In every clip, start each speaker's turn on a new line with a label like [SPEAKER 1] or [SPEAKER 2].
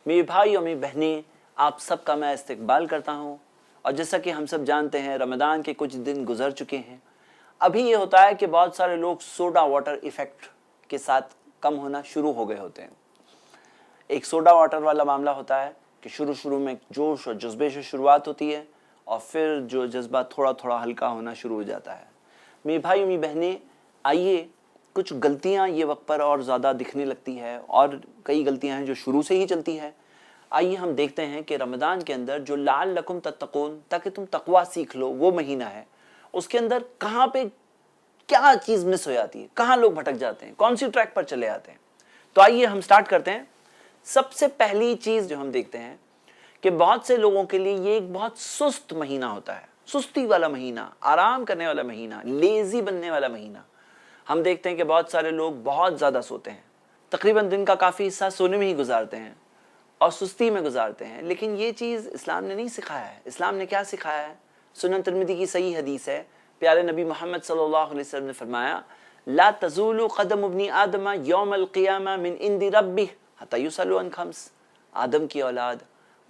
[SPEAKER 1] میرے بھائی اور میری بہنیں، آپ سب کا میں استقبال کرتا ہوں، اور جیسا کہ ہم سب جانتے ہیں رمضان کے کچھ دن گزر چکے ہیں۔ ابھی یہ ہوتا ہے کہ بہت سارے لوگ سوڈا واٹر ایفیکٹ کے ساتھ کم ہونا شروع ہو گئے ہوتے ہیں۔ ایک سوڈا واٹر والا معاملہ ہوتا ہے کہ شروع میں جوش اور جذبے سے شروعات ہوتی ہے، اور پھر جو جذبہ تھوڑا تھوڑا ہلکا ہونا شروع ہو جاتا ہے۔ میرے بھائی میری بہنیں، آئیے کچھ غلطیاں یہ وقت پر اور زیادہ دکھنے لگتی ہے، اور کئی غلطیاں ہیں جو شروع سے ہی چلتی ہے۔ آئیے ہم دیکھتے ہیں کہ رمضان کے اندر جو لعلکم تتقون، تاکہ تم تقوی سیکھ لو، وہ مہینہ ہے، اس کے اندر کہاں پہ کیا چیز مس ہو جاتی ہے، کہاں لوگ بھٹک جاتے ہیں، کون سی ٹریک پر چلے آتے ہیں۔ تو آئیے ہم سٹارٹ کرتے ہیں۔ سب سے پہلی چیز جو ہم دیکھتے ہیں کہ بہت سے لوگوں کے لیے یہ ایک بہت سست مہینہ ہوتا ہے، سستی والا مہینہ، آرام کرنے والا مہینہ، لیزی بننے والا مہینہ۔ ہم دیکھتے ہیں کہ بہت سارے لوگ بہت زیادہ سوتے ہیں، تقریباً دن کا کافی حصہ سونے میں ہی گزارتے ہیں اور سستی میں گزارتے ہیں، لیکن یہ چیز اسلام نے نہیں سکھایا ہے۔ اسلام نے کیا سکھایا ہے؟ سنن ترمذی کی صحیح حدیث ہے، پیارے نبی محمد صلی اللہ علیہ وسلم نے فرمایا، لا تزول قدم ابن آدم یوم القیامہ من عند ربہ حتی یسأل عن خمس۔ آدم کی اولاد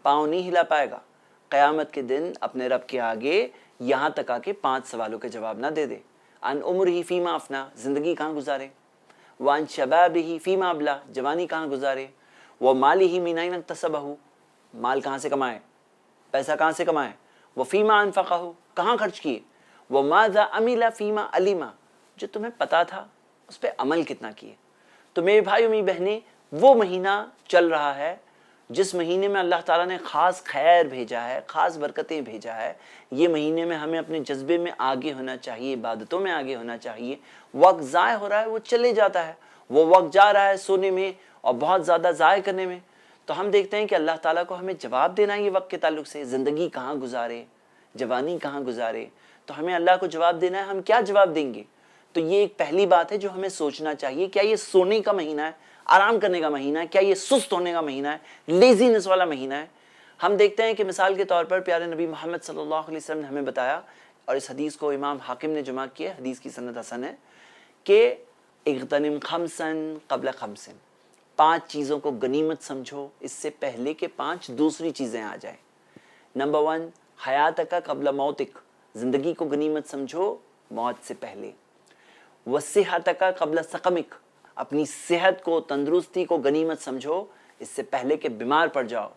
[SPEAKER 1] پاؤں نہیں ہلا پائے گا قیامت کے دن اپنے رب کے آگے، یہاں تک آ کے 5 سوالوں کے جواب نہ دے دے۔ عن عمرہ فیما افنا، زندگی کہاں گزارے، وعن شبابہ فیما ابلا، جوانی کہاں گزارے، ومالہ من این اکتسبہ، مال کہاں سے کمائے، پیسہ کہاں سے کمائے، وفیما انفقہ، کہاں خرچ کیے، وماذا عمل فیما علم، جو تمہیں پتا تھا اس پہ عمل کتنا کیے۔ تو میرے بھائی اور میری بہنیں، وہ مہینہ چل رہا ہے جس مہینے میں اللہ تعالیٰ نے خاص خیر بھیجا ہے، خاص برکتیں بھیجا ہے۔ یہ مہینے میں ہمیں اپنے جذبے میں آگے ہونا چاہیے، عبادتوں میں آگے ہونا چاہیے۔ وقت ضائع ہو رہا ہے، وہ چلے جاتا ہے، وہ وقت جا رہا ہے سونے میں اور بہت زیادہ ضائع کرنے میں۔ تو ہم دیکھتے ہیں کہ اللہ تعالیٰ کو ہمیں جواب دینا ہے یہ وقت کے تعلق سے، زندگی کہاں گزارے، جوانی کہاں گزارے، تو ہمیں اللہ کو جواب دینا ہے، ہم کیا جواب دیں گے۔ تو یہ ایک پہلی بات ہے جو ہمیں سوچنا چاہیے، کیا یہ سونے کا مہینہ ہے، آرام کرنے کا مہینہ ہے، کیا یہ سست ہونے کا مہینہ ہے، لیزینس والا مہینہ ہے۔ ہم دیکھتے ہیں کہ مثال کے طور پر پیارے نبی محمد صلی اللہ علیہ وسلم نے ہمیں بتایا، اور اس حدیث کو امام حاکم نے جمع کیا، حدیث کی سند حسن ہے، کہ اغتنم خمسا قبل خمس، 5 چیزوں کو غنیمت سمجھو اس سے پہلے کہ 5 دوسری چیزیں آ جائیں۔ نمبر 1، حیاتک قبل موتک، زندگی کو غنیمت سمجھو موت سے پہلے۔ وصحتک قبل سقمک، اپنی صحت کو، تندرستی کو غنیمت سمجھو اس سے پہلے کہ بیمار پڑ جاؤ۔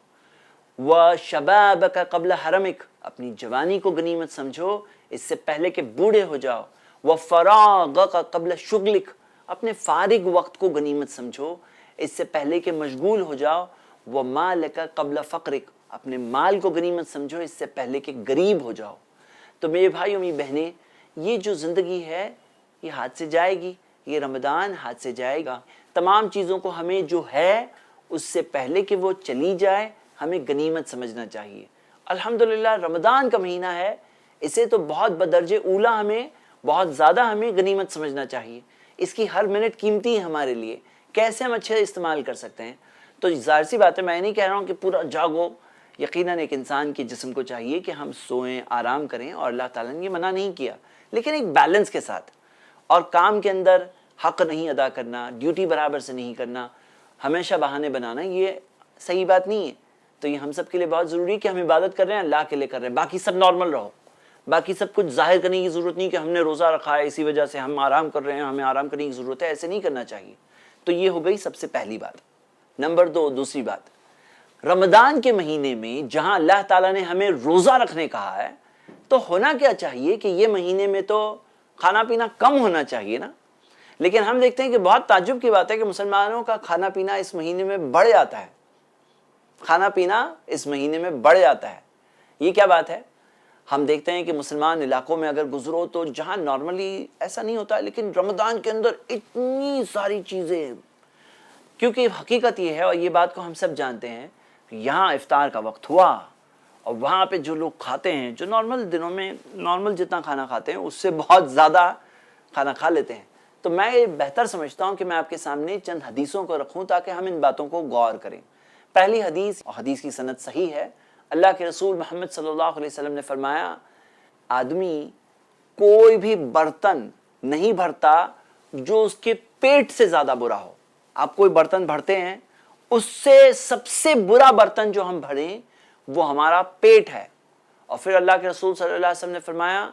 [SPEAKER 1] وشبابک قبل حرمک، اپنی جوانی کو غنیمت سمجھو اس سے پہلے کہ بوڑھے ہو جاؤ۔ وفراغک قبل شغلک، اپنے فارغ وقت کو غنیمت سمجھو اس سے پہلے کہ مشغول ہو جاؤ۔ ومالک قبل فقرک، اپنے مال کو غنیمت سمجھو اس سے پہلے کہ غریب ہو جاؤ۔ تو میرے بھائیوں میری بہنیں، یہ جو زندگی ہے یہ ہاتھ سے جائے گی، یہ رمضان ہاتھ سے جائے گا۔ تمام چیزوں کو ہمیں جو ہے اس سے پہلے کہ وہ چلی جائے ہمیں غنیمت سمجھنا چاہیے۔ الحمدللہ رمضان کا مہینہ ہے، اسے تو بہت بدرجہ اولا ہمیں، بہت زیادہ ہمیں غنیمت سمجھنا چاہیے۔ اس کی ہر منٹ قیمتی ہے ہمارے لیے، کیسے ہم اچھے استعمال کر سکتے ہیں۔ تو ظاہر سی بات ہے، میں نہیں کہہ رہا ہوں کہ پورا جاگو، یقیناً ایک انسان کے جسم کو چاہیے کہ ہم سوئیں، آرام کریں، اور اللہ تعالیٰ نے یہ منع نہیں کیا، لیکن ایک بیلنس کے ساتھ، اور کام کے اندر حق نہیں ادا کرنا، ڈیوٹی برابر سے نہیں کرنا، ہمیشہ بہانے بنانا، یہ صحیح بات نہیں ہے۔ تو یہ ہم سب کے لیے بہت ضروری ہے کہ ہم عبادت کر رہے ہیں، اللہ کے لیے کر رہے ہیں، باقی سب نارمل رہو، باقی سب کچھ ظاہر کرنے کی ضرورت نہیں کہ ہم نے روزہ رکھا ہے اسی وجہ سے ہم آرام کر رہے ہیں، ہمیں آرام کرنے کی ضرورت ہے، ایسے نہیں کرنا چاہیے۔ تو یہ ہو گئی سب سے پہلی بات۔ نمبر 2، دوسری بات، رمضان کے مہینے میں جہاں اللہ تعالیٰ نے ہمیں روزہ رکھنے کہا ہے، تو ہونا کیا چاہیے کہ یہ مہینے میں تو کھانا پینا کم ہونا چاہیے نا، لیکن ہم دیکھتے ہیں کہ بہت تعجب کی بات ہے کہ مسلمانوں کا کھانا پینا اس مہینے میں بڑھ جاتا ہے، کھانا پینا اس مہینے میں بڑھ جاتا ہے۔ یہ کیا بات ہے؟ ہم دیکھتے ہیں کہ مسلمان علاقوں میں اگر گزرو تو جہاں نارملی ایسا نہیں ہوتا ہے، لیکن رمضان کے اندر اتنی ساری چیزیں، کیونکہ حقیقت یہ ہے اور یہ بات کو ہم سب جانتے ہیں کہ یہاں افطار کا وقت ہوا اور وہاں پہ جو لوگ کھاتے ہیں، جو نارمل دنوں میں نارمل جتنا کھانا کھاتے ہیں اس سے بہت زیادہ کھانا کھا لیتے ہیں۔ تو میں یہ بہتر سمجھتا ہوں کہ میں آپ کے سامنے چند حدیثوں کو رکھوں تاکہ ہم ان باتوں کو غور کریں۔ پہلی حدیث، اور حدیث کی سند صحیح ہے، اللہ کے رسول محمد صلی اللہ علیہ وسلم نے فرمایا، آدمی کوئی بھی برتن نہیں بھرتا جو اس کے پیٹ سے زیادہ برا ہو۔ آپ کوئی برتن بھرتے ہیں اس سے سب سے برا برتن جو ہم بھریں وہ ہمارا پیٹ ہے. اور پھر اللہ کے رسول صلی اللہ علیہ وسلم نے فرمایا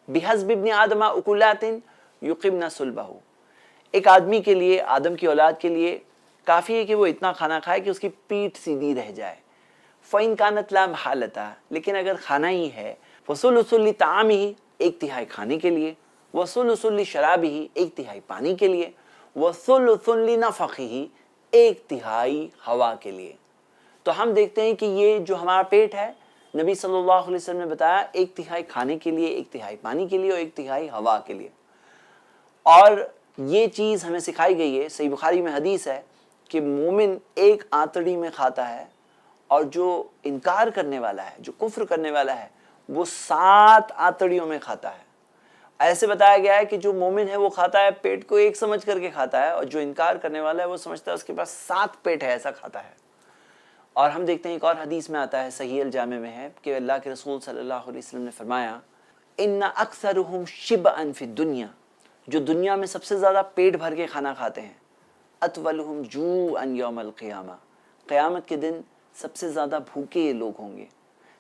[SPEAKER 1] بِحَسْبِ ابْنِ آدَمَ أُكُلَاتٍ يُقِمْنَ صُلْبَهُ. ایک آدمی کے لیے، آدم کی اولاد کے لیے کافی ہے کہ وہ اتنا کھانا کھائے کہ اس کی پیٹھ سیدھی رہ جائے. فَإِنْ كَانَتْ لَا مَحَالَةَ. لیکن اگر کھانا ہی ہے فَثُلُثٌ لِطَعَامِهِ، ایک تہائی کھانے کے لیے، وَثُلُثٌ لِشَرَابِهِ، ایک تہائی پانی کے لیے، وَثُلُثٌ لِنَفَخِهِ، ایک تہائی ہوا کے لیے. تو ہم دیکھتے ہیں کہ یہ جو ہمارا پیٹ ہے، نبی صلی اللہ علیہ وسلم نے بتایا ایک تہائی کھانے کے لیے، ایک تہائی پانی کے لیے اور ایک تہائی ہوا کے لیے. اور یہ چیز ہمیں سکھائی گئی ہے. صحیح بخاری میں حدیث ہے کہ مومن ایک آنتڑی میں کھاتا ہے اور جو انکار کرنے والا ہے، جو کفر کرنے والا ہے، وہ 7 آنتڑیوں میں کھاتا ہے. ایسے بتایا گیا ہے کہ جو مومن ہے وہ کھاتا ہے پیٹ کو ایک سمجھ کر کے کھاتا ہے، اور جو انکار کرنے والا ہے وہ سمجھتا ہے اس کے پاس 7 پیٹ ہے، ایسا کھاتا ہے. اور ہم دیکھتے ہیں ایک اور حدیث میں آتا ہے، صحیح الجامع میں ہے، کہ اللہ کے رسول صلی اللہ علیہ وسلم نے فرمایا ان اکثرهم شبعا فی الدنیا، جو دنیا میں سب سے زیادہ پیٹ بھر کے کھانا کھاتے ہیں، اطولهم جوعا یوم القیامہ، قیامت کے دن سب سے زیادہ بھوکے یہ لوگ ہوں گے.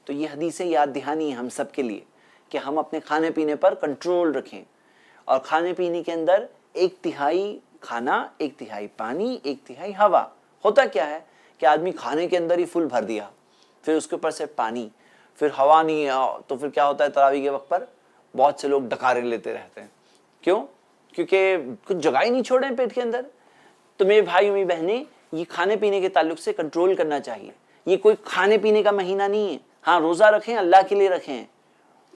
[SPEAKER 1] تو یہ حدیثیں یاد دہانی ہیں ہم سب کے لیے کہ ہم اپنے کھانے پینے پر کنٹرول رکھیں، اور کھانے پینے کے اندر ایک تہائی کھانا، ایک تہائی پانی، ایک تہائی ہوا. ہوتا کیا ہے کہ آدمی کھانے کے اندر ہی فل بھر دیا، پھر اس کے اوپر سے پانی، پھر ہوا نہیں، تو پھر کیا ہوتا ہے تراویح کے وقت پر بہت سے لوگ ڈکارے لیتے رہتے ہیں. کیوں؟ کیونکہ کچھ جگہ ہی نہیں چھوڑے ہیں پیٹ کے اندر. تو میرے بھائی میری بہنیں، یہ کھانے پینے کے تعلق سے کنٹرول کرنا چاہیے. یہ کوئی کھانے پینے کا مہینہ نہیں ہے. ہاں روزہ رکھیں، اللہ کے لیے رکھیں،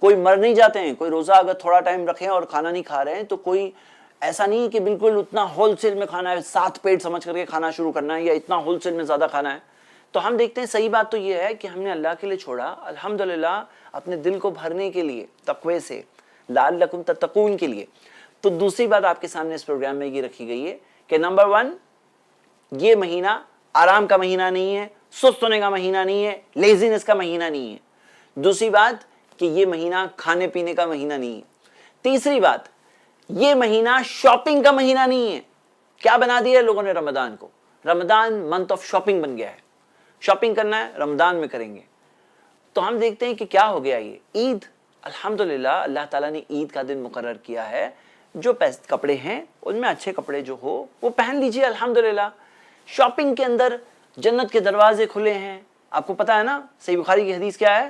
[SPEAKER 1] کوئی مر نہیں جاتے ہیں. کوئی روزہ اگر تھوڑا ٹائم رکھیں اور کھانا نہیں کھا رہے ہیں تو کوئی ایسا نہیں ہے کہ بالکل اتنا ہول سیل میں کھانا ہے، 7 پیٹ سمجھ کر کے کھانا شروع کرنا ہے، یا اتنا ہول سیل میں زیادہ کھانا ہے. تو ہم دیکھتے ہیں صحیح بات تو یہ ہے کہ ہم نے اللہ کے لیے چھوڑا، الحمدللہ اپنے دل کو بھرنے کے لیے، تقوی سے، لعلکم تتقون کے لیے. تو دوسری بات آپ کے سامنے اس پروگرام میں یہ رکھی گئی ہے کہ نمبر 1، یہ مہینہ آرام کا مہینہ نہیں ہے، سست ہونے کا مہینہ نہیں ہے، لیزینس کا مہینہ نہیں ہے. دوسری بات کہ یہ مہینہ کھانے پینے کا مہینہ نہیں ہے. تیسری بات، یہ مہینہ شاپنگ کا مہینہ نہیں ہے. کیا بنا دیا ہے لوگوں نے رمضان کو؟ رمضان منتھ آف شاپنگ بن گیا ہے. شاپنگ کرنا ہے رمضان میں کریں گے. تو ہم دیکھتے ہیں کہ کیا ہو گیا. یہ عید، الحمدللہ اللہ تعالیٰ نے عید کا دن مقرر کیا ہے. جو کپڑے ہیں ان میں اچھے کپڑے جو ہو وہ پہن لیجئے الحمدللہ. شاپنگ کے اندر جنت کے دروازے کھلے ہیں. آپ کو پتا ہے نا صحیح بخاری کی حدیث کیا ہے؟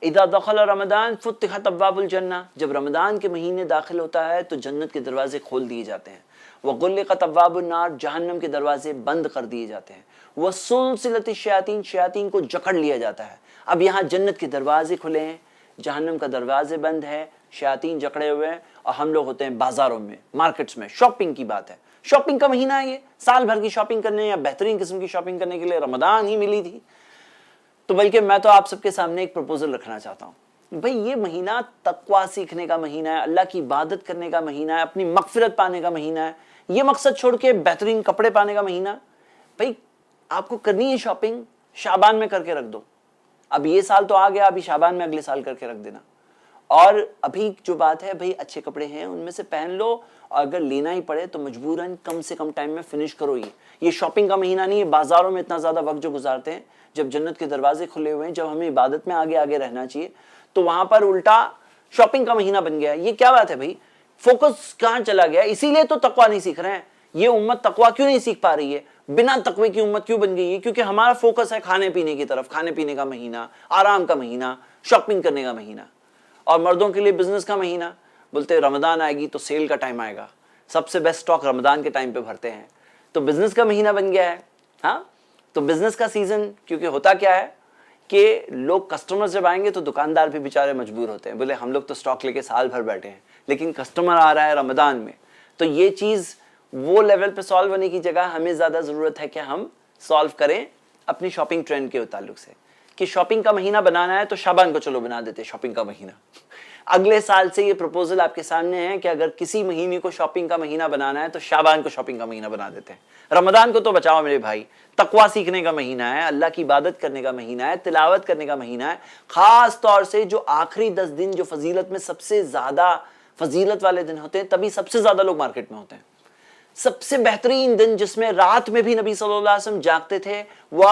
[SPEAKER 1] اذا دخل رمضان فتحت ابواب الجنہ، جب رمضان کے مہینے داخل ہوتا ہے تو جنت کے دروازے کھول دیے جاتے ہیں. وغلقت ابواب النار، جہنم کے دروازے بند کر دیے جاتے ہیں. وسلسلت الشیاطین، شیاطین کو جکڑ لیا جاتا ہے. اب یہاں جنت کے دروازے کھلے ہیں، جہنم کا دروازے بند ہے، شیاطین جکڑے ہوئے ہیں، اور ہم لوگ ہوتے ہیں بازاروں میں، مارکیٹس میں. شاپنگ کی بات ہے، شاپنگ کا مہینہ ہے. یہ سال بھر کی شاپنگ کرنے یا بہترین قسم کی شاپنگ کرنے کے لیے رمضان ہی ملی تھی. تو بلکہ میں تو آپ سب کے سامنے ایک پروپوزل رکھنا چاہتا ہوں، بھئی یہ مہینہ تقوی سیکھنے کا مہینہ ہے، اللہ کی عبادت کرنے کا مہینہ ہے، اپنی مغفرت پانے کا مہینہ ہے. یہ مقصد چھوڑ کے بہترین کپڑے پانے کا مہینہ. بھئی آپ کو کرنی ہے شاپنگ، شعبان میں کر کے رکھ دو. اب یہ سال تو آ گیا، ابھی شعبان میں اگلے سال کر کے رکھ دینا. اور ابھی جو بات ہے بھئی اچھے کپڑے ہیں ان میں سے پہن لو، اور اگر لینا ہی پڑے تو مجبوراً کم سے کم ٹائم میں فنش کرو. یہ شاپنگ کا مہینہ نہیں ہے. بازاروں میں اتنا زیادہ وقت جو گزارتے ہیں، جب جنت کے دروازے کھلے ہوئے ہیں، جب ہمیں عبادت میں آگے آگے رہنا چاہیے، تو وہاں پر الٹا شاپنگ کا مہینہ بن گیا. یہ کیا بات ہے بھئی؟ فوکس کہاں چلا گیا؟ اسی لیے تو تقوی نہیں سیکھ رہے ہیں. یہ امت تقوی کیوں نہیں سیکھ پا رہی ہے؟ بنا تقوی کی امت کیوں بن گئی ہے؟ کیونکہ ہمارا فوکس ہے کھانے پینے کی طرف. کھانے پینے کا مہینہ، آرام کا مہینہ، شاپنگ کرنے کا مہینہ. اور مردوں کے لیے بزنس کا مہینہ، بولتے رمضان آئے گی تو سیل کا ٹائم آئے گا، سب سے بیسٹ اسٹاک رمضان کے ٹائم پہ بھرتے ہیں. تو بزنس کا مہینہ بن گیا ہے. ہاں تو بزنس کا سیزن، کیونکہ ہوتا کیا ہے کہ لوگ کسٹمر جب آئیں گے تو دکاندار بھی بیچارے مجبور ہوتے ہیں، بولے ہم لوگ تو اسٹاک لے کے سال بھر بیٹھے ہیں، لیکن کسٹمر آ رہا ہے رمضان میں. تو یہ چیز وہ لیول پہ سالو ہونے کی جگہ ہمیں زیادہ ضرورت ہے کہ ہم سالو کریں اپنی شاپنگ ٹرینڈ کے تعلق سے، کہ شاپنگ کا مہینہ بنانا ہے تو شعبان کو چلو بنا دیتے شاپنگ کا مہینہ. اگلے سال سے یہ پروپوزل آپ کے سامنے ہے کہ اگر کسی مہینے کو شاپنگ کا مہینہ بنانا ہے تو شعبان کو شاپنگ کا مہینہ بنا دیتے ہیں. رمضان کو تو بچاؤ میرے بھائی، تقوی سیکھنے کا مہینہ ہے، اللہ کی عبادت کرنے کا مہینہ ہے، تلاوت کرنے کا مہینہ ہے. خاص طور سے جو آخری 10 دن جو فضیلت میں سب سے زیادہ فضیلت والے دن ہوتے ہیں، تبھی سب سے زیادہ لوگ مارکیٹ میں ہوتے ہیں. سب سے بہترین دن جس میں رات میں بھی نبی صلی اللہ علیہ وسلم جاگتے تھے، وہ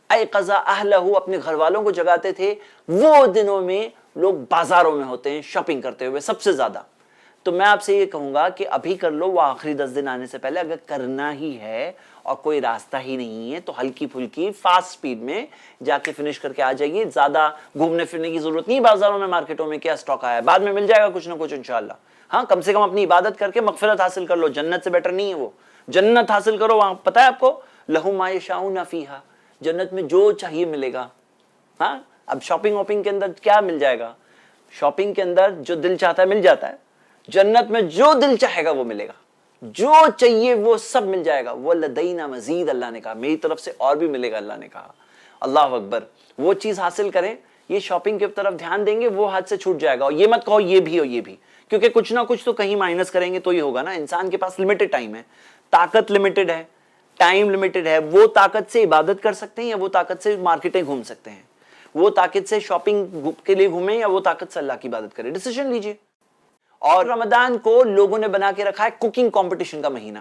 [SPEAKER 1] ایقظ اہلہ، اپنے گھر والوں کو جگاتے تھے، وہ دنوں میں لوگ بازاروں میں ہوتے ہیں شاپنگ کرتے ہوئے سب سے زیادہ۔ تو میں آپ سے یہ کہوں گا کہ ابھی کر لو، وہ آخری 10 دن آنے سے پہلے، اگر کرنا ہی ہے اور کوئی راستہ ہی نہیں ہے تو ہلکی پھلکی فاسٹ سپیڈ میں جا کے فنش کر کے آ جائیے۔ زیادہ گھومنے پھرنے کی ضرورت نہیں، بازاروں میں مارکیٹوں میں کیا سٹاک آیا ہے، بعد میں مل جائے گا کچھ نہ کچھ انشاءاللہ۔ ہاں کم سے کم اپنی عبادت کر کے مغفرت حاصل کر لو، جنت سے بیٹر نہیں ہے وہ۔ جنت حاصل کرو، وہاں پتہ ہے آپ کو لہم ما یشاؤون فیہا، جنت میں جو چاہیے ملے گا۔ ہاں اب شاپنگ واپنگ کے اندر کیا مل جائے گا؟ شاپنگ کے اندر جو دل چاہتا ہے مل جاتا ہے، جنت میں جو دل چاہے گا وہ ملے گا، جو چاہیے وہ سب مل جائے گا۔ وہ لدینا مزید، اللہ نے کہا میری طرف سے اور بھی ملے گا، اللہ نے کہا۔ اللہ اکبر، وہ چیز حاصل کریں۔ یہ شاپنگ کی طرف دھیان دیں گے وہ ہاتھ سے چھوٹ جائے گا، اور یہ مت کہو یہ بھی اور یہ بھی، کیونکہ کچھ نہ کچھ تو کہیں مائنس کریں گے تو ہی ہوگا نا۔ انسان کے پاس لمیٹڈ ٹائم ہے، طاقت لمیٹڈ ہے، ٹائم لمیٹڈ ہے۔ وہ طاقت سے عبادت کر سکتے ہیں یا وہ طاقت سے مارکیٹیں گھوم سکتے ہیں، وہ طاقت سے شاپنگ کے لیے گھومیں یا وہ طاقت سے اللہ کی عبادت کریں، ڈیسیژن لیجئے۔ اور رمضان کو لوگوں نے بنا کے رکھا ہے کوکنگ کمپٹیشن کا مہینہ۔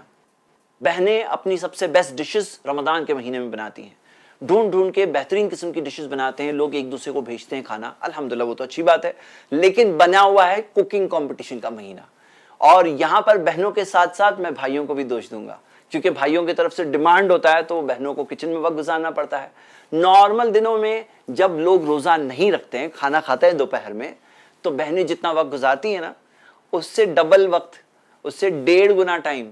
[SPEAKER 1] بہنیں اپنی سب سے بیسٹ ڈشز رمضان کے مہینے میں بناتی ہیں، ڈھونڈ ڈھونڈ کے بہترین قسم کی ڈشز بناتے ہیں، لوگ ایک دوسرے کو بھیجتے ہیں کھانا، الحمدللہ وہ تو اچھی بات ہے، لیکن بنا ہوا ہے کوکنگ کمپٹیشن کا مہینہ۔ اور یہاں پر بہنوں کے ساتھ ساتھ میں بھائیوں کو بھی دوش دوں گا، کیونکہ بھائیوں کی طرف سے ڈیمانڈ ہوتا ہے تو بہنوں کو کچن میں وقت گزارنا پڑتا ہے۔ نارمل دنوں میں جب لوگ روزہ نہیں رکھتے ہیں، کھانا کھاتے ہیں دوپہر میں، تو بہنیں جتنا وقت گزارتی ہیں نا، اس سے ڈبل وقت، اس سے 1.5 گنا ٹائم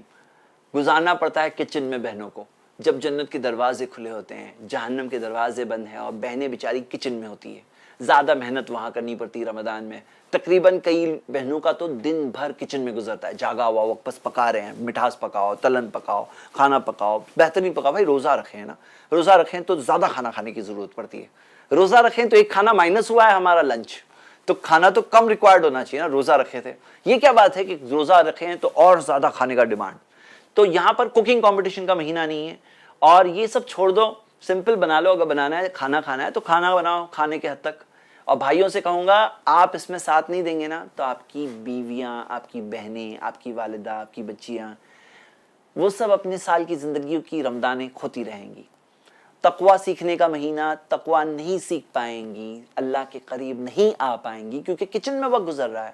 [SPEAKER 1] گزارنا پڑتا ہے کچن میں بہنوں کو، جب جنت کے دروازے کھلے ہوتے ہیں، جہنم کے دروازے بند ہیں اور بہنیں بیچاری کچن میں ہوتی ہے۔ زیادہ محنت وہاں کرنی پڑتی ہے رمضان میں، تقریباً کئی بہنوں کا تو دن بھر کچن میں گزرتا ہے، جاگا ہوا وقت بس پکا رہے ہیں، مٹھاس پکاؤ، تلن پکاؤ، کھانا پکاؤ، بہترین پکاؤ۔ بھائی روزہ رکھیں نا، روزہ رکھیں تو زیادہ کھانا کھانے کی ضرورت پڑتی ہے۔ روزہ رکھیں تو ایک کھانا مائنس ہوا ہے ہمارا لنچ، تو کھانا تو کم ریکوائرڈ ہونا چاہیے نا، روزہ رکھے تھے۔ یہ کیا بات ہے کہ روزہ رکھیں تو اور زیادہ کھانے کا ڈیمانڈ۔ تو یہاں پر کوکنگ کمپٹیشن کا مہینہ نہیں ہے، اور یہ سب چھوڑ دو، سمپل بنا لو۔ اگر بنانا ہے کھانا کھانا ہے تو کھانا بناؤ کھانے کے حد تک۔ اور بھائیوں سے کہوں گا آپ اس میں ساتھ نہیں دیں گے نا تو آپ کی بیویاں، آپ کی بہنیں، آپ کی والدہ، آپ کی بچیاں، وہ سب اپنے سال کی زندگیوں کی رمضانیں کھوتی رہیں گی۔ تقویٰ سیکھنے کا مہینہ، تقویٰ نہیں سیکھ پائیں گی، اللہ کے قریب نہیں آ پائیں گی، کیونکہ کچن میں وقت گزر رہا ہے،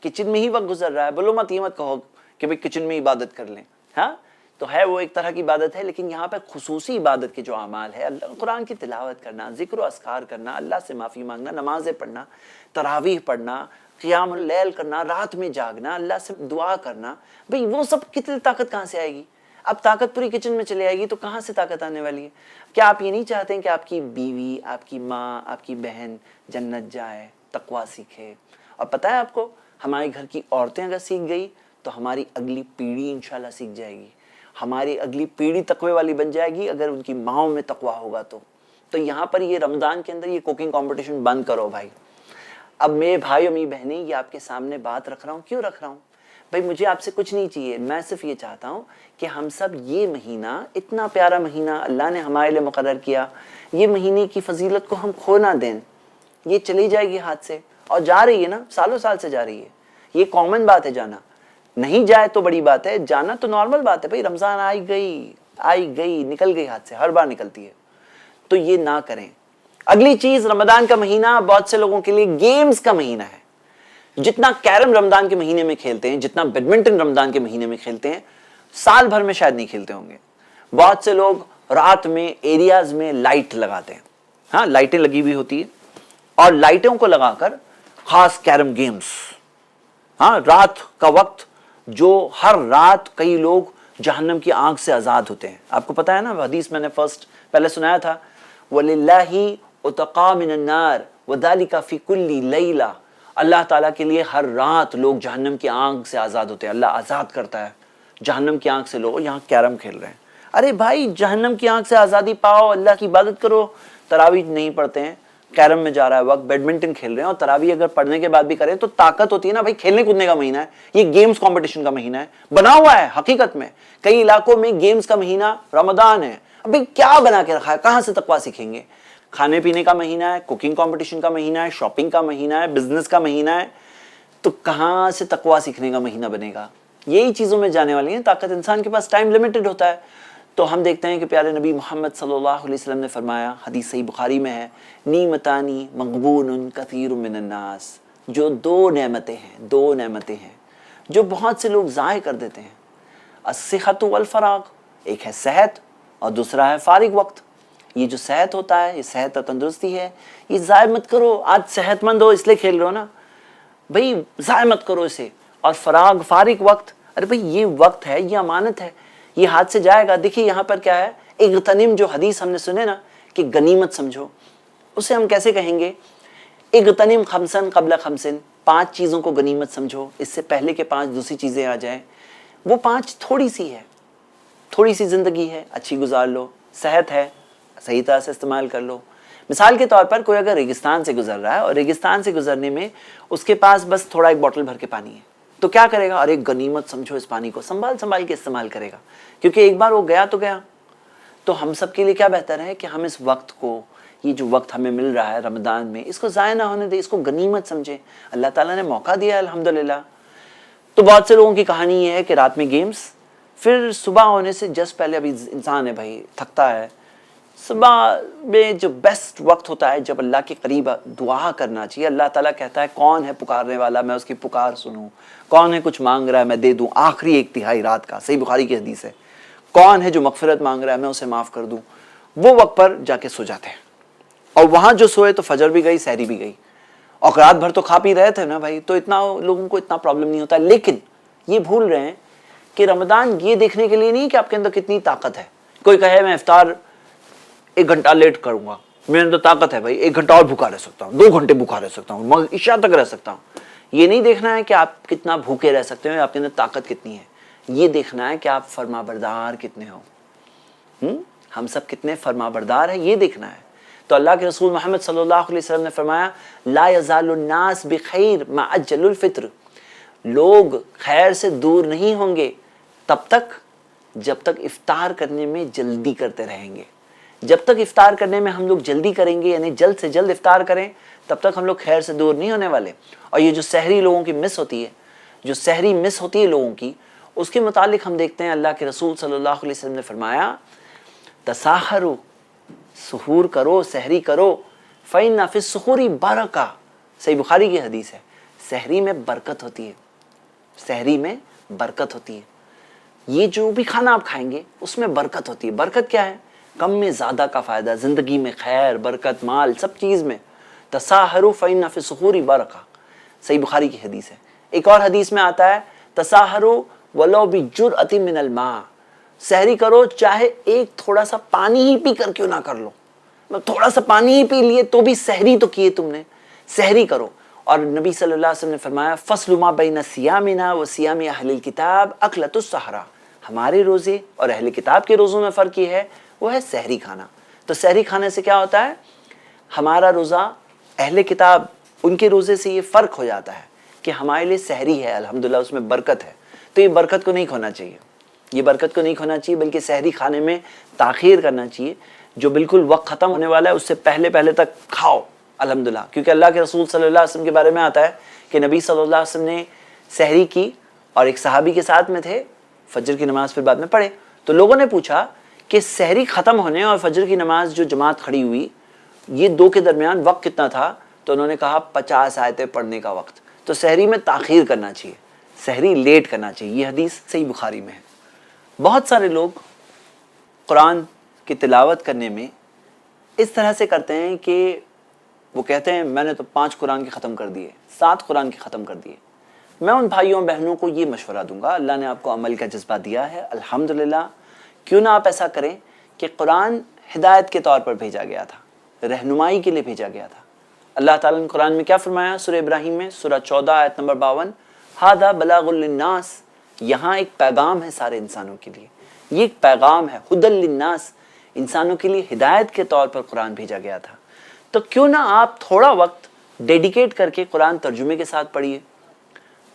[SPEAKER 1] کچن میں ہی وقت گزر رہا ہے۔ بولو مت، یہ مت کہو کہ بھئی کچن میں عبادت کر لیں، ہاں تو ہے وہ ایک طرح کی عبادت ہے، لیکن یہاں پہ خصوصی عبادت کے جو اعمال ہے، اللہ قرآن کی تلاوت کرنا، ذکر و اذکار کرنا، اللہ سے معافی مانگنا، نمازیں پڑھنا، تراویح پڑھنا، قیام اللیل کرنا، رات میں جاگنا، اللہ سے دعا کرنا، بھئی وہ سب کتنی طاقت کہاں سے آئے گی؟ اب طاقت پوری کچن میں چلے آئے گی تو کہاں سے طاقت آنے والی ہے؟ کیا آپ یہ نہیں چاہتے ہیں کہ آپ کی بیوی، آپ کی ماں، آپ کی بہن جنت جائے، تقویٰ سیکھے؟ اور پتہ ہے آپ کو، ہمارے گھر کی عورتیں اگر سیکھ گئی تو ہماری اگلی پیڑھی انشاءاللہ سیکھ جائے گی، ہماری اگلی پیڑھی تقوی والی بن جائے گی اگر ان کی ماؤں میں تقویٰ ہوگا تو یہاں پر یہ رمضان کے اندر یہ کوکنگ کمپٹیشن بند کرو بھائی۔ اب میرے بھائی اور میری بہنیں، یہ آپ کے سامنے بات رکھ رہا ہوں، کیوں رکھ رہا ہوں بھائی؟ مجھے آپ سے کچھ نہیں چاہیے، میں صرف یہ چاہتا ہوں کہ ہم سب یہ مہینہ، اتنا پیارا مہینہ اللہ نے ہمارے لیے مقرر کیا، یہ مہینے کی فضیلت کو ہم کھو نہ دیں۔ یہ چلی جائے گی ہاتھ سے، اور جا رہی ہے نا، سالوں سال سے جا رہی ہے، یہ کامن بات ہے جانا۔ نہیں جائے تو بڑی بات ہے، جانا تو نارمل بات ہے بھائی۔ رمضان آئی گئی نکل گئی ہاتھ سے، ہر بار نکلتی ہے، تو یہ نہ کریں۔ اگلی چیز، رمضان کا مہینہ بہت سے لوگوں کے لیے گیمز کا مہینہ ہے۔ جتنا کیرم رمضان کے مہینے میں کھیلتے ہیں، جتنا بیڈمنٹن رمضان کے مہینے میں کھیلتے ہیں، سال بھر میں شاید نہیں کھیلتے ہوں گے۔ بہت سے لوگ رات میں ایریاز میں لائٹ لگاتے ہیں، ہاں لائٹیں لگی ہوئی ہوتی ہیں، اور لائٹوں کو لگا کر خاص کیرم گیمز، ہاں رات کا وقت، جو ہر رات کئی لوگ جہنم کی آگ سے آزاد ہوتے ہیں۔ آپ کو پتا ہے نا حدیث میں نے پہلے سنایا تھا، وَلِلَّهِ اُتَقَى مِنَ النَّارِ وَذَلِكَ فِي كُلِّ لَيْلَةٍ، اللہ تعالیٰ کے لیے ہر رات لوگ جہنم کی آگ سے آزاد ہوتے ہیں، اللہ آزاد کرتا ہے جہنم کی آگ سے لوگ۔ یہاں کیرم کھیل رہے ہیں، ارے بھائی جہنم کی آگ سے آزادی پاؤ، اللہ کی عبادت کرو۔ تراویح نہیں پڑھتے ہیں، کیرم میں جا رہا ہے وقت، بیڈمنٹن کھیل رہے ہیں، اور تراویح اگر پڑھنے کے بعد بھی کریں تو طاقت ہوتی ہے نا بھائی۔ کھیلنے کودنے کا مہینہ ہے، یہ گیمز کمپٹیشن کا مہینہ ہے، بنا ہوا ہے حقیقت میں کئی علاقوں میں گیمز کا مہینہ رمضان ہے۔ ابھی کیا بنا کے رکھا ہے، کہاں سے تقویٰ سیکھیں گے؟ کھانے پینے کا مہینہ ہے، کوکنگ کمپٹیشن کا مہینہ ہے، شاپنگ کا مہینہ ہے، بزنس کا مہینہ ہے، تو کہاں سے تقویٰ سیکھنے کا مہینہ بنے گا؟ یہی چیزوں میں جانے والی ہیں طاقت. انسان کے پاس ٹائم لمیٹڈ ہوتا ہے. تو ہم دیکھتے ہیں کہ پیارے نبی محمد صلی اللہ علیہ وسلم نے فرمایا, حدیث صحیح بخاری میں ہے, نعمتانی مغبون کثیر من الناس, جو دو نعمتیں ہیں جو بہت سے لوگ ضائع کر دیتے ہیں. الصحت والفراغ, ایک ہے صحت اور دوسرا ہے فارغ وقت. یہ جو صحت ہوتا ہے, یہ صحت اور تندرستی ہے, یہ ضائع مت کرو. آج صحت مند ہو اس لیے کھیل رہے ہو نا بھئی, ضائع مت کرو اسے. اور فارغ وقت, ارے بھئی یہ وقت ہے, یہ امانت ہے, یہ ہاتھ سے جائے گا. دیکھیے یہاں پر کیا ہے, اغتنم جو حدیث ہم نے سنے نا کہ غنیمت سمجھو, اسے ہم کیسے کہیں گے؟ اغتنم خمسن قبل خمسن, 5 چیزوں کو غنیمت سمجھو اس سے پہلے کہ 5 دوسری چیزیں آ جائیں. وہ 5 تھوڑی سی ہے, تھوڑی سی زندگی ہے, اچھی گزار لو. صحت ہے, صحیح طرح سے استعمال کر لو. مثال کے طور پر کوئی اگر ریگستان سے گزر رہا ہے اور ریگستان سے گزرنے میں اس کے پاس بس تھوڑا ایک بوٹل بھر کے پانی ہے, تو کیا کرے گا؟ اور ایک غنیمت سمجھو اس پانی کو, سنبھال کے استعمال کرے گا, کیونکہ ایک بار وہ گیا تو گیا. تو ہم سب کے لیے کیا بہتر ہے کہ ہم اس وقت کو, یہ جو وقت ہمیں مل رہا ہے رمضان میں, اس کو ضائع نہ ہونے دیں, اس کو غنیمت سمجھیں. اللہ تعالیٰ نے موقع دیا الحمدللہ. تو بہت سے لوگوں کی کہانی یہ ہے کہ رات میں گیمز, پھر صبح ہونے سے جس پہلے, ابھی انسان ہے بھائی تھکتا ہے, صبح میں جو بیسٹ وقت ہوتا ہے جب اللہ کے قریب دعا کرنا چاہیے. اللہ تعالیٰ کہتا ہے کون ہے پکارنے والا, میں اس کی پکار سنوں. کون ہے کچھ مانگ رہا ہے, میں دے دوں. آخری 1/3 رات کا, صحیح بخاری کی حدیث ہے. کون ہے جو مغفرت مانگ رہا ہے, میں اسے معاف کر دوں. وہ وقت پر جا کے سو جاتے ہیں, اور وہاں جو سوئے تو فجر بھی گئی, سحری بھی گئی, اور رات بھر تو کھا پی رہے تھے نا بھائی, تو اتنا لوگوں کو اتنا پرابلم نہیں ہوتا. لیکن یہ بھول رہے ہیں کہ رمضان یہ دیکھنے کے لیے نہیں کہ آپ کے اندر کتنی طاقت ہے. کوئی کہے میں افطار 1 گھنٹہ لیٹ کروں گا, میرے اندر طاقت ہے بھائی, 1 گھنٹہ اور بھوکا رہ سکتا ہوں, 2 گھنٹے بھوکا رہ سکتا ہوں, عشاء تک رہ سکتا ہوں. یہ نہیں دیکھنا ہے کہ آپ کتنا بھوکے رہ سکتے ہیں, آپ کے اندر طاقت کتنی ہے. یہ دیکھنا ہے کہ آپ فرما بردار کتنے ہو. ہم سب کتنے فرما بردار ہیں, یہ دیکھنا ہے. تو اللہ کے رسول محمد صلی اللہ علیہ وسلم نے فرمایا, لا یزال الناس بخیر ما عجل الفطر, لوگ خیر سے دور نہیں ہوں گے تب تک جب تک افطار کرنے میں جلدی کرتے رہیں گے. جب تک افطار کرنے میں ہم لوگ جلدی کریں گے, یعنی جلد سے جلد افطار کریں, تب تک ہم لوگ خیر سے دور نہیں ہونے والے. اور یہ جو سحری لوگوں کی مس ہوتی ہے, جو سحری مس ہوتی ہے لوگوں کی, اس کے متعلق ہم دیکھتے ہیں اللہ کے رسول صلی اللہ علیہ وسلم نے فرمایا, تساحروا, سحور کرو, سحری کرو, فإن فی السحور برکہ, صحیح بخاری کی حدیث ہے. سحری میں برکت ہوتی ہے, سحری میں برکت ہوتی ہے. یہ جو بھی کھانا آپ کھائیں گے اس میں برکت ہوتی ہے. برکت کیا ہے؟ کم میں زیادہ کا فائدہ, زندگی میں خیر, برکت, مال, سب چیز میں. تساحروا فإن فی السحور برکہ, صحیح بخاری کی حدیث ہے. ایک اور حدیث میں آتا ہے, تساحروا ولو بجرعۃ من الماء, سحری کرو چاہے ایک تھوڑا سا پانی ہی پی کر کیوں نہ کر لو, تھوڑا سا پانی ہی پی لیے تو بھی سحری تو کیے تم نے, سحری کرو. اور نبی صلی اللہ علیہ وسلم نے فرمایا, فصل ما بین صیامنا و صیام اہل الکتاب اکلۃ السحرہ, ہمارے روزے اور اہل کتاب کے روزوں میں فرق یہ ہے, وہ ہے سحری کھانا. تو سحری کھانے سے کیا ہوتا ہے, ہمارا روزہ اہل کتاب ان کے روزے سے یہ فرق ہو جاتا ہے کہ ہمارے لیے سحری ہے, الحمدللہ اس میں برکت ہے. تو یہ برکت کو نہیں کھونا چاہیے, یہ برکت کو نہیں کھونا چاہیے, بلکہ سحری کھانے میں تاخیر کرنا چاہیے. جو بالکل وقت ختم ہونے والا ہے اس سے پہلے تک کھاؤ الحمدللہ. کیونکہ اللہ کے رسول صلی اللہ علیہ وسلم کے بارے میں آتا ہے کہ نبی صلی اللہ علیہ وسلم نے سحری کی اور ایک صحابی کے ساتھ میں تھے, فجر کی نماز پھر بعد میں پڑھے. تو لوگوں نے پوچھا کہ سحری ختم ہونے اور فجر کی نماز جو جماعت کھڑی ہوئی, یہ 2 کے درمیان وقت کتنا تھا؟ تو انہوں نے کہا 50 آیتیں پڑھنے کا وقت. تو سحری میں تاخیر کرنا چاہیے, سحری لیٹ کرنا چاہیے. یہ حدیث صحیح بخاری میں ہے. بہت سارے لوگ قرآن کی تلاوت کرنے میں اس طرح سے کرتے ہیں کہ وہ کہتے ہیں میں نے تو 5 قرآن کے ختم کر دیے, 7 قرآن کے ختم کر دیے. میں ان بھائیوں بہنوں کو یہ مشورہ دوں گا, اللہ نے آپ کو عمل کا جذبہ دیا ہے الحمدللہ, کیوں نہ آپ ایسا کریں کہ قرآن ہدایت کے طور پر بھیجا گیا تھا, رہنمائی کے لیے بھیجا گیا تھا. اللہ تعالیٰ نے قرآن میں کیا فرمایا؟ سورہ ابراہیم میں سورہ 14 آیت نمبر 52, ھذا بلاغ للناس, یہاں ایک پیغام ہے سارے انسانوں کے لیے, یہ ایک پیغام ہے, ھدی للناس, انسانوں کے لیے ہدایت کے طور پر قرآن بھیجا گیا تھا. تو کیوں نہ آپ تھوڑا وقت ڈیڈیکیٹ کر کے قرآن ترجمے کے ساتھ پڑھیے,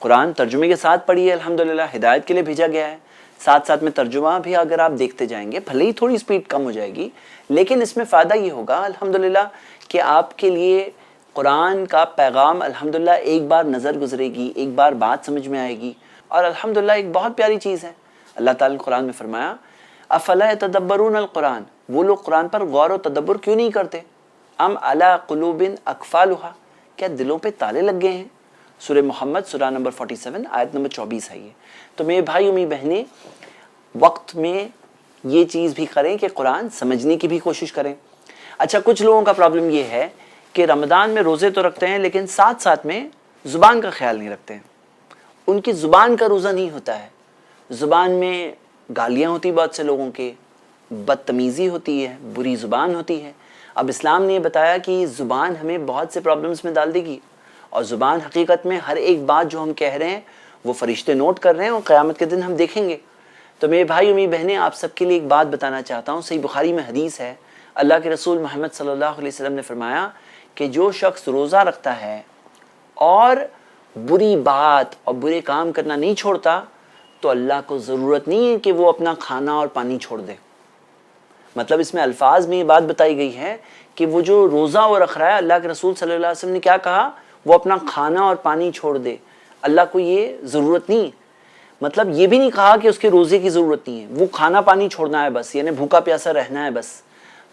[SPEAKER 1] قرآن ترجمے کے ساتھ پڑھیے, الحمدللہ ہدایت کے لیے بھیجا گیا ہے. ساتھ میں ترجمہ بھی اگر آپ دیکھتے جائیں گے, بھلے ہی تھوڑی سپیڈ کم ہو جائے گی, لیکن اس میں فائدہ یہ ہوگا الحمدللہ کہ آپ کے لیے قرآن کا پیغام الحمدللہ ایک بار نظر گزرے گی, ایک بار بات سمجھ میں آئے گی, اور الحمدللہ ایک بہت پیاری چیز ہے. اللہ تعالیٰ نے قرآن میں فرمایا افلا یتدبرون القرآن، وہ لوگ قرآن پر غور و تدبر کیوں نہیں کرتے؟ ام علی قلوب اقفالها، کیا دلوں پہ تالے لگ گئے ہیں؟ سورہ محمد سورہ نمبر 47 آیت نمبر 24 ہے یہ. تو میرے بھائی اور میری بہنیں وقت میں یہ چیز بھی کریں کہ قرآن سمجھنے کی بھی کوشش کریں. اچھا کچھ لوگوں کا پرابلم یہ ہے کہ رمضان میں روزے تو رکھتے ہیں لیکن ساتھ ساتھ میں زبان کا خیال نہیں رکھتے ہیں. ان کی زبان کا روزہ نہیں ہوتا ہے. زبان میں گالیاں ہوتی بہت سے لوگوں کے، بدتمیزی ہوتی ہے، بری زبان ہوتی ہے. اب اسلام نے یہ بتایا کہ زبان ہمیں بہت سے پرابلمز میں ڈال دے گی، اور زبان حقیقت میں ہر ایک بات جو ہم کہہ رہے ہیں وہ فرشتے نوٹ کر رہے ہیں اور قیامت کے دن ہم دیکھیں گے. تو میرے بھائی اور میری بہنیں آپ سب کے لیے ایک بات بتانا چاہتا ہوں. صحیح بخاری میں حدیث ہے، اللہ کے رسول محمد صلی اللہ علیہ وسلم نے فرمایا کہ جو شخص روزہ رکھتا ہے اور بری بات اور برے کام کرنا نہیں چھوڑتا تو اللہ کو ضرورت نہیں ہے کہ وہ اپنا کھانا اور پانی چھوڑ دے. مطلب اس میں الفاظ میں یہ بات بتائی گئی ہے کہ وہ جو روزہ وہ رکھ رہا ہے، اللہ کے رسول صلی اللہ علیہ وسلم نے کیا کہا؟ وہ اپنا کھانا اور پانی چھوڑ دے. اللہ کو یہ ضرورت نہیں. مطلب یہ بھی نہیں کہا کہ اس کے روزے کی ضرورت نہیں ہے، وہ کھانا پانی چھوڑنا ہے بس، یعنی بھوکا پیاسا رہنا ہے بس.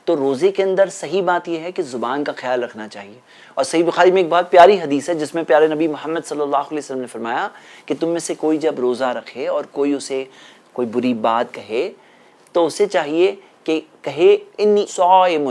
[SPEAKER 1] تو روزے کے اندر صحیح بات یہ ہے کہ زبان کا خیال رکھنا چاہیے. اور صحیح بخاری میں ایک بہت پیاری حدیث ہے جس میں پیارے نبی محمد صلی اللہ علیہ وسلم نے فرمایا کہ تم میں سے کوئی جب روزہ رکھے اور کوئی اسے کوئی بری بات کہے تو اسے چاہیے کہ کہے انی صائم،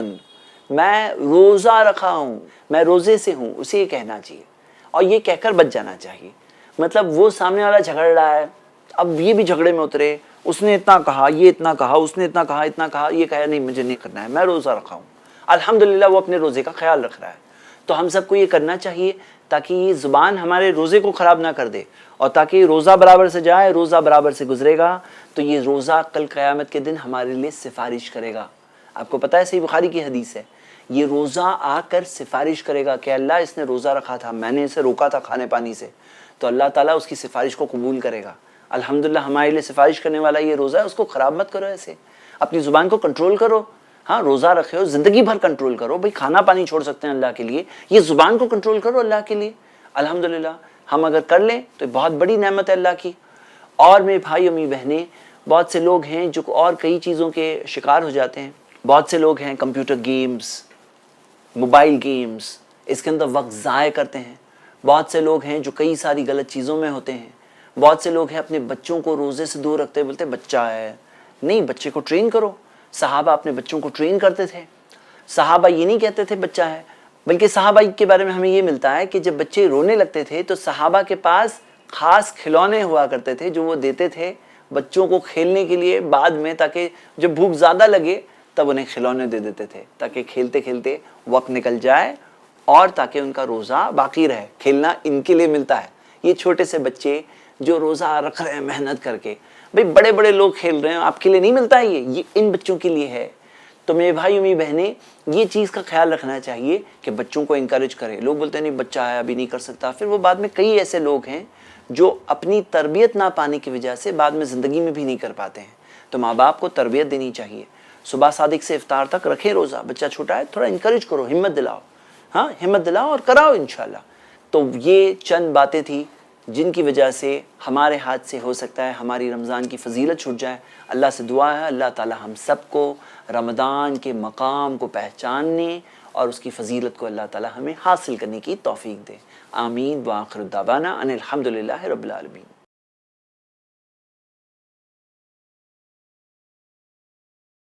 [SPEAKER 1] میں روزہ رکھا ہوں، میں روزے سے ہوں، اسے یہ کہنا چاہیے اور یہ کہہ کر بچ جانا چاہیے. مطلب وہ سامنے والا جھگڑ رہا ہے، اب یہ بھی جھگڑے میں اترے، اس نے اتنا کہا، یہ اتنا کہا، اس نے اتنا کہا، یہ کہا نہیں مجھے نہیں کرنا ہے، میں روزہ رکھا ہوں. الحمدللہ وہ اپنے روزے کا خیال رکھ رہا ہے. تو ہم سب کو یہ کرنا چاہیے تاکہ یہ زبان ہمارے روزے کو خراب نہ کر دے، اور تاکہ روزہ برابر سے جائے، روزہ برابر سے گزرے گا تو یہ روزہ کل قیامت کے دن ہمارے لیے سفارش کرے گا. آپ کو پتہ ہے صحیح بخاری کی حدیث ہے، یہ روزہ آ کر سفارش کرے گا کہ اللہ اس نے روزہ رکھا تھا، میں نے اسے روکا تھا کھانے پانی سے، تو اللہ تعالیٰ اس کی سفارش کو قبول کرے گا. الحمدللہ ہمارے لیے سفارش کرنے والا یہ روزہ ہے، اس کو خراب مت کرو. ایسے اپنی زبان کو کنٹرول کرو. ہاں روزہ رکھے ہو زندگی بھر کنٹرول کرو بھائی، کھانا پانی چھوڑ سکتے ہیں اللہ کے لیے، یہ زبان کو کنٹرول کرو اللہ کے لیے. الحمدللہ ہم اگر کر لیں تو بہت بڑی نعمت ہے اللہ کی. اور میرے بھائی اور میری بہنیں بہت سے لوگ ہیں جو اور کئی چیزوں کے شکار ہو جاتے ہیں. بہت سے لوگ ہیں کمپیوٹر گیمز، موبائل گیمز، اس کے اندر وقت ضائع کرتے ہیں. بہت سے لوگ ہیں جو کئی ساری غلط چیزوں میں ہوتے ہیں. بہت سے لوگ ہیں اپنے بچوں کو روزے سے دور رکھتے ہیں، بولتے ہیں بچہ ہے. نہیں، بچے کو ٹرین کرو. صحابہ اپنے بچوں کو ٹرین کرتے تھے. صحابہ یہ نہیں کہتے تھے بچہ ہے، بلکہ صحابہ کے بارے میں ہمیں یہ ملتا ہے کہ جب بچے رونے لگتے تھے تو صحابہ کے پاس خاص کھلونے ہوا کرتے تھے جو وہ دیتے تھے بچوں کو کھیلنے کے لیے بعد میں، تاکہ جب بھوک زیادہ لگے تب انہیں کھلونے دے دیتے تھے تاکہ کھیلتے کھیلتے وقت نکل جائے اور تاکہ ان کا روزہ باقی رہے. کھیلنا ان کے لیے ملتا ہے. یہ چھوٹے سے بچے جو روزہ رکھ رہے ہیں محنت کر کے، بھئی بڑے بڑے لوگ کھیل رہے ہیں، آپ کے لیے نہیں ملتا ہے یہ ان بچوں کے لیے ہے. تو میرے بھائی میری بہنیں یہ چیز کا خیال رکھنا چاہیے کہ بچوں کو انکریج کریں. لوگ بولتے ہیں نہیں بچہ ہے ابھی نہیں کر سکتا، پھر وہ بعد میں کئی ایسے لوگ ہیں جو اپنی تربیت نہ پانے کی وجہ سے بعد میں زندگی میں بھی نہیں کر پاتے ہیں. تو ماں باپ کو تربیت دینی چاہیے. صبح صادق سے افطار تک رکھیں روزہ. بچہ چھوٹا ہے تھوڑا انکریج کرو، ہمت دلاؤ. ہاں ہمت دلاؤ اور کراؤ انشاءاللہ. تو یہ چند باتیں تھیں جن کی وجہ سے ہمارے ہاتھ سے ہو سکتا ہے ہماری رمضان کی فضیلت چھوٹ جائے. اللہ سے دعا ہے اللہ تعالی ہم سب کو رمضان کے مقام کو پہچاننے اور اس کی فضیلت کو اللہ تعالی ہمیں حاصل کرنے کی توفیق دے. آمین. وآخر دعوانا ان الحمدللہ رب العالمین.